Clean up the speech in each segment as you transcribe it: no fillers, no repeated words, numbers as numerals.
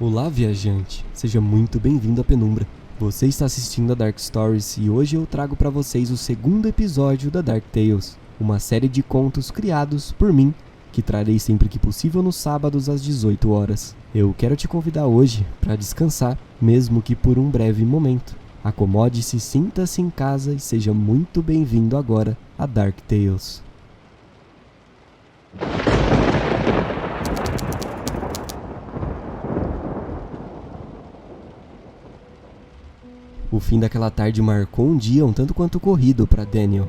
Olá, viajante! Seja muito bem-vindo à Penumbra. Você está assistindo a Dark Stories e hoje eu trago para vocês o segundo episódio da Dark Tales, uma série de contos criados por mim, que trarei sempre que possível nos sábados às 18 horas. Eu quero te convidar hoje para descansar, mesmo que por um breve momento. Acomode-se, sinta-se em casa e seja muito bem-vindo agora a Dark Tales. O fim daquela tarde marcou um dia um tanto quanto corrido para Daniel.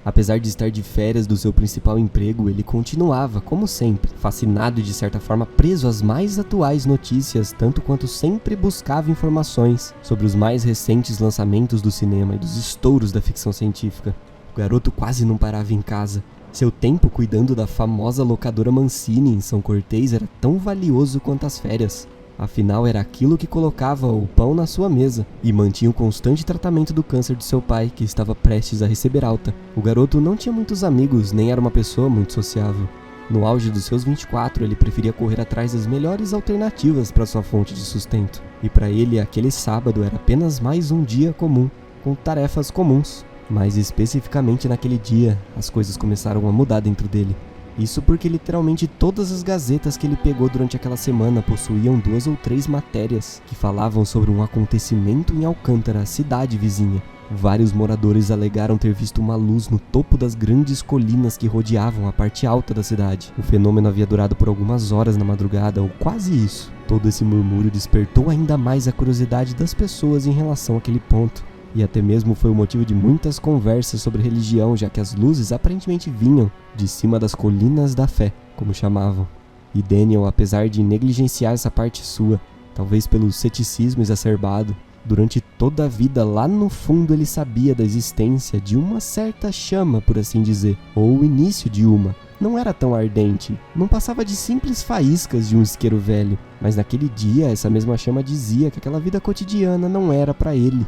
Apesar de estar de férias do seu principal emprego, ele continuava, como sempre, fascinado e de certa forma preso às mais atuais notícias, tanto quanto sempre buscava informações sobre os mais recentes lançamentos do cinema e dos estouros da ficção científica. O garoto quase não parava em casa. Seu tempo cuidando da famosa locadora Mancini em São Cortês era tão valioso quanto as férias. Afinal, era aquilo que colocava o pão na sua mesa e mantinha o constante tratamento do câncer de seu pai, que estava prestes a receber alta. O garoto não tinha muitos amigos, nem era uma pessoa muito sociável. No auge dos seus 24, ele preferia correr atrás das melhores alternativas para sua fonte de sustento. E para ele, aquele sábado era apenas mais um dia comum, com tarefas comuns. Mais especificamente naquele dia, as coisas começaram a mudar dentro dele. Isso porque literalmente todas as gazetas que ele pegou durante aquela semana possuíam 2 ou 3 matérias que falavam sobre um acontecimento em Alcântara, cidade vizinha. Vários moradores alegaram ter visto uma luz no topo das grandes colinas que rodeavam a parte alta da cidade. O fenômeno havia durado por algumas horas na madrugada, ou quase isso. Todo esse murmúrio despertou ainda mais a curiosidade das pessoas em relação àquele ponto. E até mesmo foi o motivo de muitas conversas sobre religião, já que as luzes aparentemente vinham de cima das colinas da fé, como chamavam. E Daniel, apesar de negligenciar essa parte sua, talvez pelo ceticismo exacerbado, durante toda a vida lá no fundo ele sabia da existência de uma certa chama, por assim dizer, ou o início de uma. Não era tão ardente, não passava de simples faíscas de um isqueiro velho, mas naquele dia essa mesma chama dizia que aquela vida cotidiana não era para ele.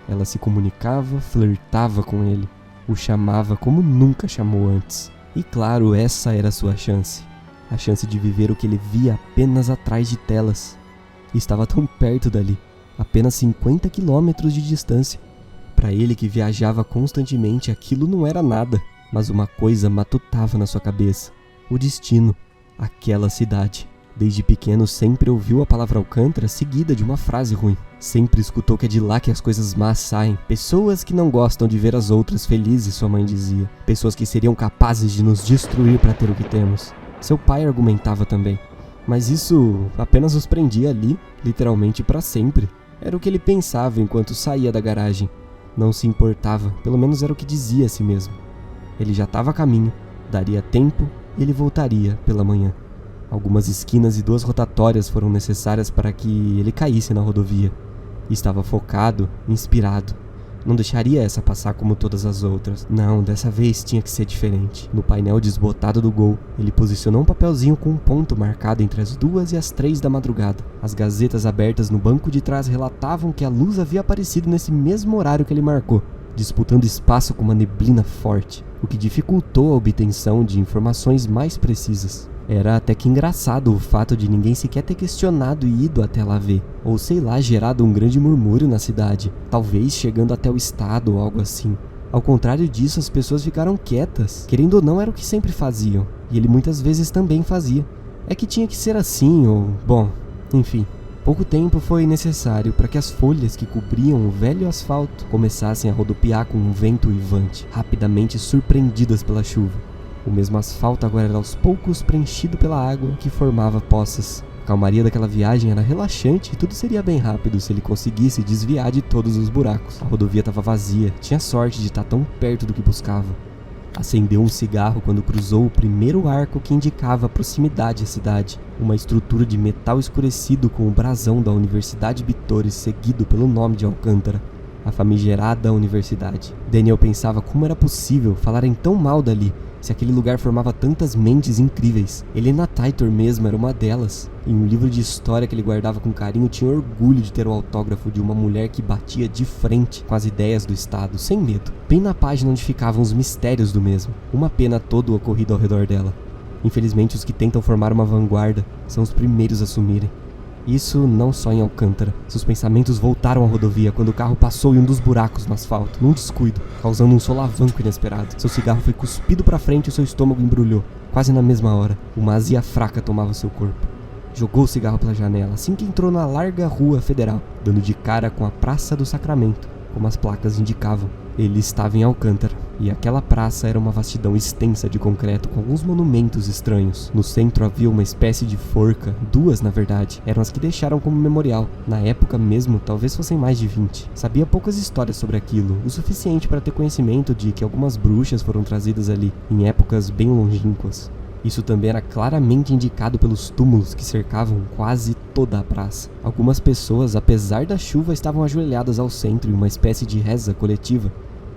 Ela se comunicava, flertava com ele, o chamava como nunca chamou antes. E claro, essa era a sua chance. A chance de viver o que ele via apenas atrás de telas. E estava tão perto dali, apenas 50 quilômetros de distância. Para ele que viajava constantemente, aquilo não era nada, mas uma coisa matutava na sua cabeça. O destino, aquela cidade. Desde pequeno sempre ouviu a palavra Alcântara seguida de uma frase ruim. Sempre escutou que é de lá que as coisas más saem. Pessoas que não gostam de ver as outras felizes, sua mãe dizia. Pessoas que seriam capazes de nos destruir para ter o que temos. Seu pai argumentava também. Mas isso apenas os prendia ali, literalmente para sempre. Era o que ele pensava enquanto saía da garagem. Não se importava, pelo menos era o que dizia a si mesmo. Ele já estava a caminho, daria tempo e ele voltaria pela manhã. Algumas esquinas e 2 rotatórias foram necessárias para que ele caísse na rodovia. Estava focado, inspirado. Não deixaria essa passar como todas as outras. Não, dessa vez tinha que ser diferente. No painel desbotado do Gol, ele posicionou um papelzinho com um ponto marcado entre as 2 e as 3 da madrugada. As gazetas abertas no banco de trás relatavam que a luz havia aparecido nesse mesmo horário que ele marcou, disputando espaço com uma neblina forte, o que dificultou a obtenção de informações mais precisas. Era até que engraçado o fato de ninguém sequer ter questionado e ido até lá ver, ou sei lá, gerado um grande murmúrio na cidade, talvez chegando até o estado ou algo assim. Ao contrário disso, as pessoas ficaram quietas, querendo ou não era o que sempre faziam, e ele muitas vezes também fazia. É que tinha que ser assim, ou bom, enfim. Pouco tempo foi necessário para que as folhas que cobriam o velho asfalto começassem a rodopiar com um vento uivante, rapidamente surpreendidas pela chuva. O mesmo asfalto agora era aos poucos preenchido pela água que formava poças. A calmaria daquela viagem era relaxante e tudo seria bem rápido se ele conseguisse desviar de todos os buracos. A rodovia estava vazia, tinha sorte de estar tão perto do que buscava. Acendeu um cigarro quando cruzou o primeiro arco que indicava a proximidade à cidade. Uma estrutura de metal escurecido com o brasão da Universidade Bitores seguido pelo nome de Alcântara. A famigerada universidade. Daniel pensava como era possível falarem tão mal dali, se aquele lugar formava tantas mentes incríveis. Helena Teitur mesmo era uma delas. Em um livro de história que ele guardava com carinho, tinha orgulho de ter o autógrafo de uma mulher que batia de frente com as ideias do Estado, sem medo. Bem na página onde ficavam os mistérios do mesmo. Uma pena todo o ocorrido ao redor dela. Infelizmente, os que tentam formar uma vanguarda são os primeiros a sumirem. Isso não só em Alcântara. Seus pensamentos voltaram à rodovia quando o carro passou em um dos buracos no asfalto, num descuido, causando um solavanco inesperado. Seu cigarro foi cuspido para frente e seu estômago embrulhou. Quase na mesma hora, uma azia fraca tomava seu corpo. Jogou o cigarro pela janela assim que entrou na larga rua federal, dando de cara com a Praça do Sacramento, como as placas indicavam. Ele estava em Alcântara, e aquela praça era uma vastidão extensa de concreto com alguns monumentos estranhos. No centro havia uma espécie de forca, 2 na verdade, eram as que deixaram como memorial. Na época mesmo, talvez fossem mais de 20. Sabia poucas histórias sobre aquilo, o suficiente para ter conhecimento de que algumas bruxas foram trazidas ali, em épocas bem longínquas. Isso também era claramente indicado pelos túmulos que cercavam quase toda a praça. Algumas pessoas, apesar da chuva, estavam ajoelhadas ao centro em uma espécie de reza coletiva.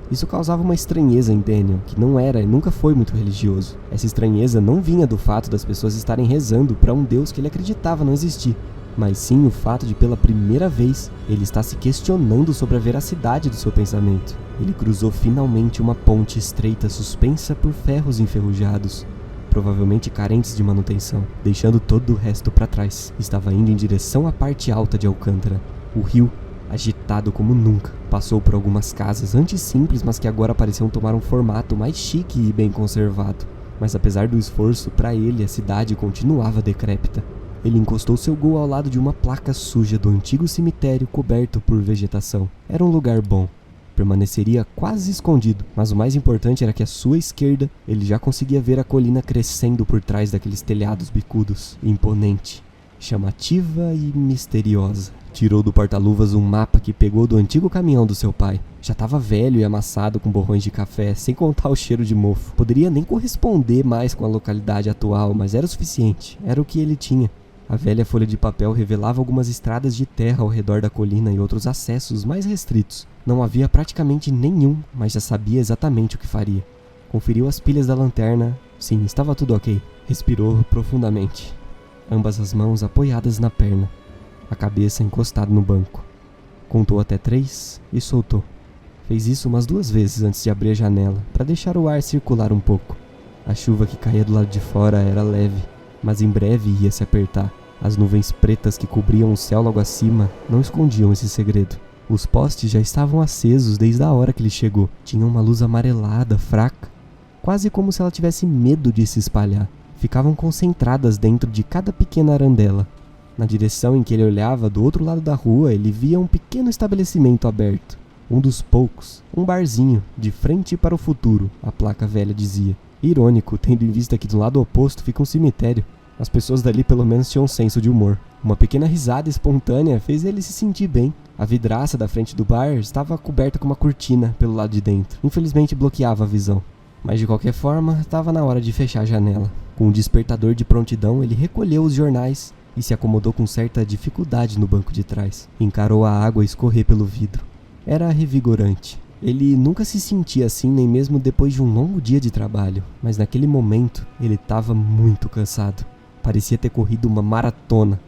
Isso causava uma estranheza em Daniel, que não era e nunca foi muito religioso. Essa estranheza não vinha do fato das pessoas estarem rezando para um Deus que ele acreditava não existir, mas sim o fato de, pela primeira vez, ele estar se questionando sobre a veracidade do seu pensamento. Ele cruzou finalmente uma ponte estreita suspensa por ferros enferrujados, provavelmente carentes de manutenção, deixando todo o resto para trás. Estava indo em direção à parte alta de Alcântara. O rio, agitado como nunca, passou por algumas casas antes simples, mas que agora pareciam tomar um formato mais chique e bem conservado. Mas apesar do esforço, para ele a cidade continuava decrépita. Ele encostou seu gol ao lado de uma placa suja do antigo cemitério coberto por vegetação. Era um lugar bom. Permaneceria quase escondido, mas o mais importante era que à sua esquerda ele já conseguia ver a colina crescendo por trás daqueles telhados bicudos, imponente, chamativa e misteriosa. Tirou do porta-luvas um mapa que pegou do antigo caminhão do seu pai. Já estava velho e amassado com borrões de café, sem contar o cheiro de mofo. Poderia nem corresponder mais com a localidade atual, mas era o suficiente, era o que ele tinha. A velha folha de papel revelava algumas estradas de terra ao redor da colina e outros acessos mais restritos. Não havia praticamente nenhum, mas já sabia exatamente o que faria. Conferiu as pilhas da lanterna. Sim, estava tudo ok. Respirou profundamente, ambas as mãos apoiadas na perna, a cabeça encostada no banco. Contou até 3 e soltou. Fez isso umas 2 vezes antes de abrir a janela, para deixar o ar circular um pouco. A chuva que caía do lado de fora era leve, mas em breve ia se apertar. As nuvens pretas que cobriam o céu logo acima não escondiam esse segredo. Os postes já estavam acesos desde a hora que ele chegou. Tinham uma luz amarelada, fraca, quase como se ela tivesse medo de se espalhar. Ficavam concentradas dentro de cada pequena arandela. Na direção em que ele olhava, do outro lado da rua, ele via um pequeno estabelecimento aberto. Um dos poucos, um barzinho, de frente para o futuro, a placa velha dizia. Irônico, tendo em vista que do lado oposto fica um cemitério. As pessoas dali pelo menos tinham um senso de humor. Uma pequena risada espontânea fez ele se sentir bem. A vidraça da frente do bar estava coberta com uma cortina pelo lado de dentro. Infelizmente bloqueava a visão. Mas de qualquer forma, estava na hora de fechar a janela. Com um despertador de prontidão, ele recolheu os jornais e se acomodou com certa dificuldade no banco de trás. Encarou a água escorrer pelo vidro. Era revigorante. Ele nunca se sentia assim, nem mesmo depois de um longo dia de trabalho. Mas naquele momento, ele estava muito cansado. Parecia ter corrido uma maratona.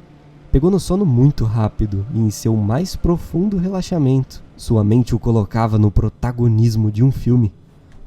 Pegou no sono muito rápido e em seu mais profundo relaxamento, sua mente o colocava no protagonismo de um filme.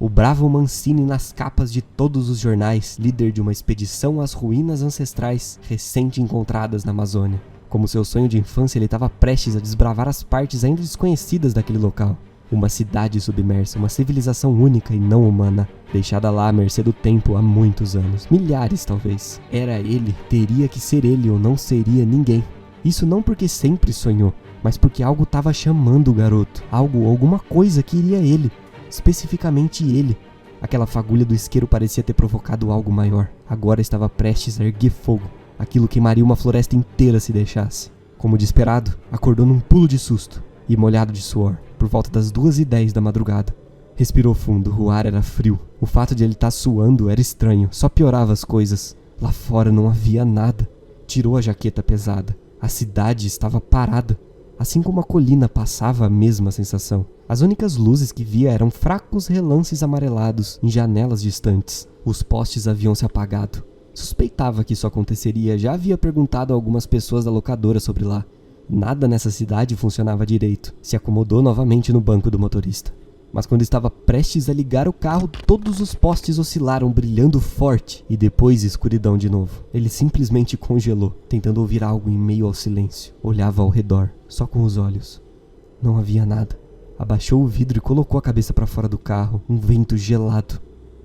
O bravo Mancini nas capas de todos os jornais, líder de uma expedição às ruínas ancestrais recente encontradas na Amazônia. Como seu sonho de infância, ele estava prestes a desbravar as partes ainda desconhecidas daquele local. Uma cidade submersa, uma civilização única e não humana, deixada lá à mercê do tempo há muitos anos, milhares talvez. Era ele, teria que ser ele ou não seria ninguém. Isso não porque sempre sonhou, mas porque algo estava chamando o garoto, algo ou alguma coisa queria ele, especificamente ele. Aquela fagulha do isqueiro parecia ter provocado algo maior, agora estava prestes a erguer fogo. Aquilo queimaria uma floresta inteira se deixasse. Como desesperado, acordou num pulo de susto e molhado de suor, por volta das 2h10 da madrugada. Respirou fundo, o ar era frio. O fato de ele estar suando era estranho, só piorava as coisas. Lá fora não havia nada. Tirou a jaqueta pesada. A cidade estava parada. Assim como a colina passava a mesma sensação. As únicas luzes que via eram fracos relances amarelados em janelas distantes. Os postes haviam se apagado. Suspeitava que isso aconteceria, já havia perguntado a algumas pessoas da locadora sobre lá. Nada nessa cidade funcionava direito. Se acomodou novamente no banco do motorista. Mas quando estava prestes a ligar o carro, todos os postes oscilaram, brilhando forte, e depois escuridão de novo. Ele simplesmente congelou, tentando ouvir algo em meio ao silêncio. Olhava ao redor, só com os olhos. Não havia nada. Abaixou o vidro e colocou a cabeça para fora do carro. Um vento gelado.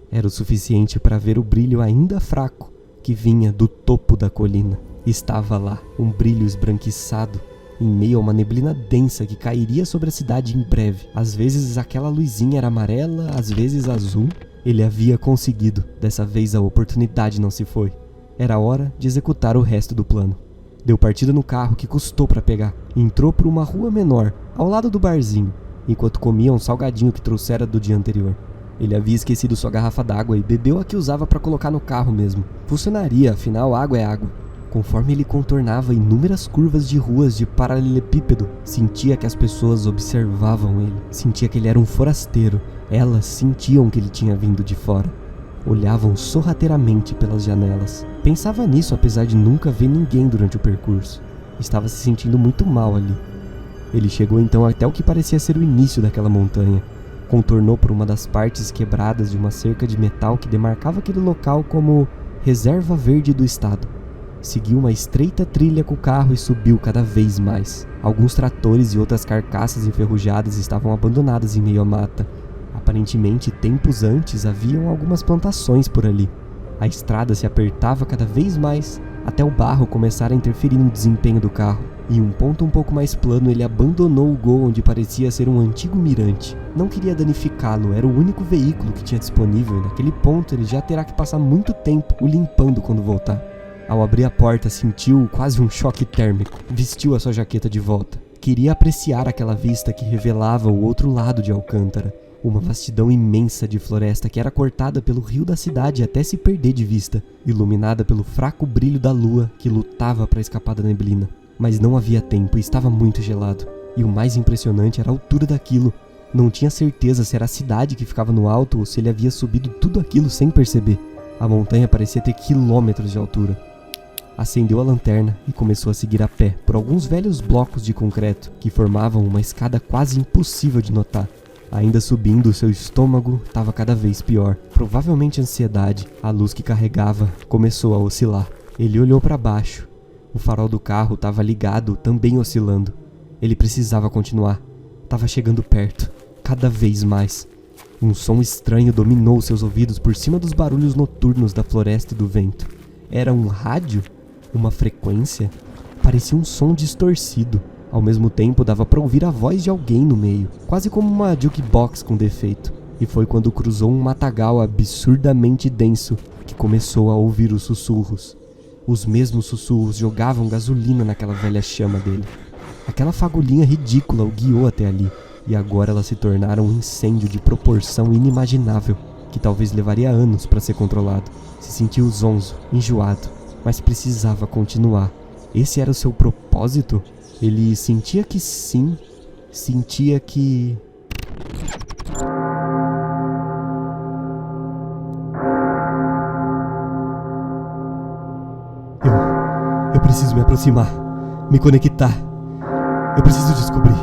Era o suficiente para ver o brilho ainda fraco que vinha do topo da colina. Estava lá, um brilho esbranquiçado, em meio a uma neblina densa que cairia sobre a cidade em breve. Às vezes aquela luzinha era amarela, às vezes azul. Ele havia conseguido. Dessa vez a oportunidade não se foi. Era hora de executar o resto do plano. Deu partida no carro que custou para pegar. Entrou por uma rua menor, ao lado do barzinho, enquanto comia um salgadinho que trouxera do dia anterior. Ele havia esquecido sua garrafa d'água e bebeu a que usava para colocar no carro mesmo. Funcionaria, afinal água é água. Conforme ele contornava inúmeras curvas de ruas de paralelepípedo, sentia que as pessoas observavam ele. Sentia que ele era um forasteiro. Elas sentiam que ele tinha vindo de fora. Olhavam sorrateiramente pelas janelas. Pensava nisso apesar de nunca ver ninguém durante o percurso. Estava se sentindo muito mal ali. Ele chegou então até o que parecia ser o início daquela montanha. Contornou por uma das partes quebradas de uma cerca de metal que demarcava aquele local como Reserva Verde do Estado. Seguiu uma estreita trilha com o carro e subiu cada vez mais. Alguns tratores e outras carcaças enferrujadas estavam abandonadas em meio à mata. Aparentemente, tempos antes, haviam algumas plantações por ali. A estrada se apertava cada vez mais, até o barro começar a interferir no desempenho do carro. Em um ponto um pouco mais plano, ele abandonou o Gol onde parecia ser um antigo mirante. Não queria danificá-lo, era o único veículo que tinha disponível e naquele ponto ele já terá que passar muito tempo o limpando quando voltar. Ao abrir a porta, sentiu quase um choque térmico. Vestiu a sua jaqueta de volta. Queria apreciar aquela vista que revelava o outro lado de Alcântara. Uma vastidão imensa de floresta que era cortada pelo rio da cidade até se perder de vista, iluminada pelo fraco brilho da lua que lutava para escapar da neblina. Mas não havia tempo e estava muito gelado. E o mais impressionante era a altura daquilo. Não tinha certeza se era a cidade que ficava no alto ou se ele havia subido tudo aquilo sem perceber. A montanha parecia ter quilômetros de altura. Acendeu a lanterna e começou a seguir a pé por alguns velhos blocos de concreto que formavam uma escada quase impossível de notar. Ainda subindo, seu estômago estava cada vez pior. Provavelmente ansiedade. A luz que carregava começou a oscilar. Ele olhou para baixo. O farol do carro estava ligado, também oscilando. Ele precisava continuar. Estava chegando perto, cada vez mais. Um som estranho dominou seus ouvidos por cima dos barulhos noturnos da floresta e do vento. Era um rádio? Uma frequência? Parecia um som distorcido. Ao mesmo tempo dava para ouvir a voz de alguém no meio, quase como uma jukebox com defeito. E foi quando cruzou um matagal absurdamente denso que começou a ouvir os sussurros. Os mesmos sussurros jogavam gasolina naquela velha chama dele. Aquela fagulhinha ridícula o guiou até ali, e agora ela se tornara um incêndio de proporção inimaginável, que talvez levaria anos para ser controlado. Se sentiu zonzo, enjoado, mas precisava continuar. Esse era o seu propósito? Ele sentia que sim, sentia que... Eu preciso me aproximar, me conectar. Eu preciso descobrir.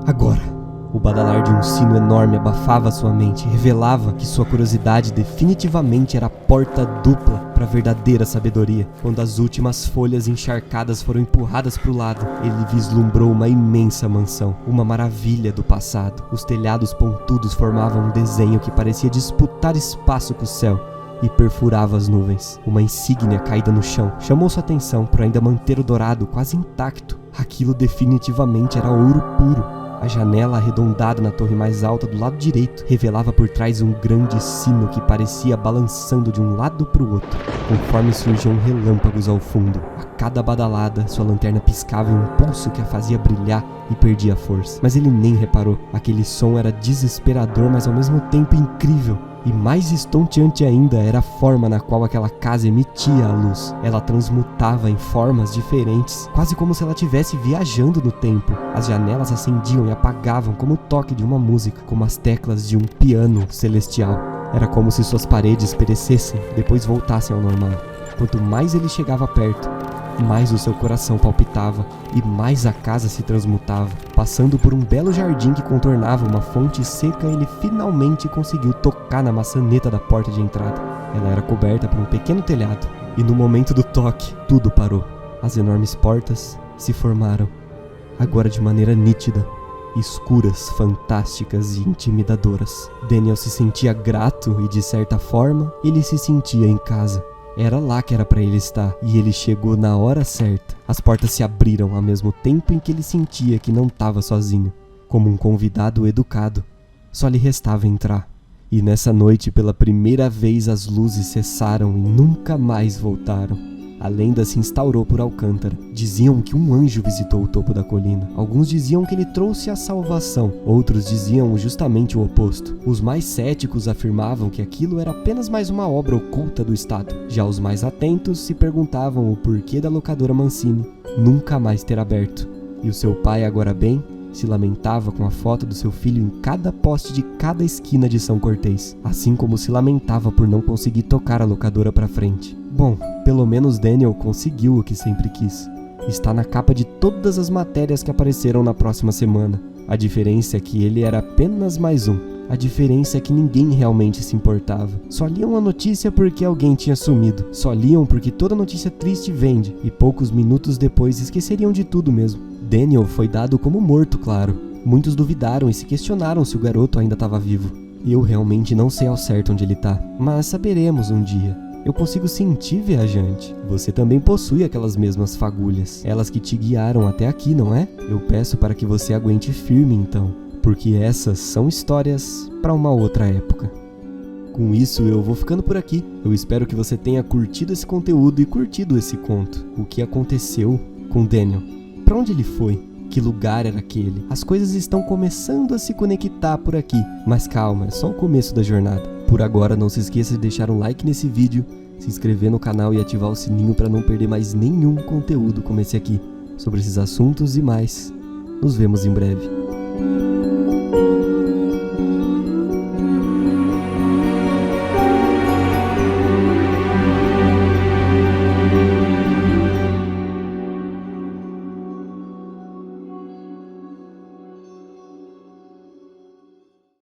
Agora. O badalar de um sino enorme abafava sua mente, revelava que sua curiosidade definitivamente era a porta dupla para a verdadeira sabedoria. Quando as últimas folhas encharcadas foram empurradas para o lado, ele vislumbrou uma imensa mansão, uma maravilha do passado. Os telhados pontudos formavam um desenho que parecia disputar espaço com o céu e perfurava as nuvens. Uma insígnia caída no chão chamou sua atenção por ainda manter o dourado quase intacto. Aquilo definitivamente era ouro puro. A janela arredondada na torre mais alta do lado direito revelava por trás um grande sino que parecia balançando de um lado para o outro, conforme surgiam relâmpagos ao fundo. A cada badalada, sua lanterna piscava em um pulso que a fazia brilhar e perdia a força. Mas ele nem reparou. Aquele som era desesperador, mas ao mesmo tempo incrível. E mais estonteante ainda era a forma na qual aquela casa emitia a luz. Ela transmutava em formas diferentes, quase como se ela estivesse viajando no tempo. As janelas acendiam e apagavam como o toque de uma música, como as teclas de um piano celestial. Era como se suas paredes perecessem, depois voltassem ao normal. Quanto mais ele chegava perto, mais o seu coração palpitava e mais a casa se transmutava. Passando por um belo jardim que contornava uma fonte seca, ele finalmente conseguiu tocar na maçaneta da porta de entrada. Ela era coberta por um pequeno telhado, e no momento do toque, tudo parou. As enormes portas se formaram, agora de maneira nítida, escuras, fantásticas e intimidadoras. Daniel se sentia grato e, de certa forma, ele se sentia em casa. Era lá que era para ele estar, e ele chegou na hora certa. As portas se abriram ao mesmo tempo em que ele sentia que não estava sozinho. Como um convidado educado, só lhe restava entrar. E nessa noite, pela primeira vez, as luzes cessaram e nunca mais voltaram. A lenda se instaurou por Alcântara. Diziam que um anjo visitou o topo da colina. Alguns diziam que ele trouxe a salvação. Outros diziam justamente o oposto. Os mais céticos afirmavam que aquilo era apenas mais uma obra oculta do Estado. Já os mais atentos se perguntavam o porquê da locadora Mancini nunca mais ter aberto. E o seu pai, agora bem, se lamentava com a foto do seu filho em cada poste de cada esquina de São Cortês, assim como se lamentava por não conseguir tocar a locadora pra frente. Bom, pelo menos Daniel conseguiu o que sempre quis. Está na capa de todas as matérias que apareceram na próxima semana. A diferença é que ele era apenas mais um. A diferença é que ninguém realmente se importava. Só liam a notícia porque alguém tinha sumido. Só liam porque toda notícia triste vende. E poucos minutos depois esqueceriam de tudo mesmo. Daniel foi dado como morto, claro. Muitos duvidaram e se questionaram se o garoto ainda estava vivo. Eu realmente não sei ao certo onde ele está, mas saberemos um dia. Eu consigo sentir, viajante. Você também possui aquelas mesmas fagulhas. Elas que te guiaram até aqui, não é? Eu peço para que você aguente firme então, porque essas são histórias para uma outra época. Com isso, eu vou ficando por aqui. Eu espero que você tenha curtido esse conteúdo e curtido esse conto. O que aconteceu com Daniel? Para onde ele foi? Que lugar era aquele? As coisas estão começando a se conectar por aqui, mas calma, é só o começo da jornada. Por agora, não se esqueça de deixar um like nesse vídeo, se inscrever no canal e ativar o sininho para não perder mais nenhum conteúdo como esse aqui, sobre esses assuntos e mais. Nos vemos em breve.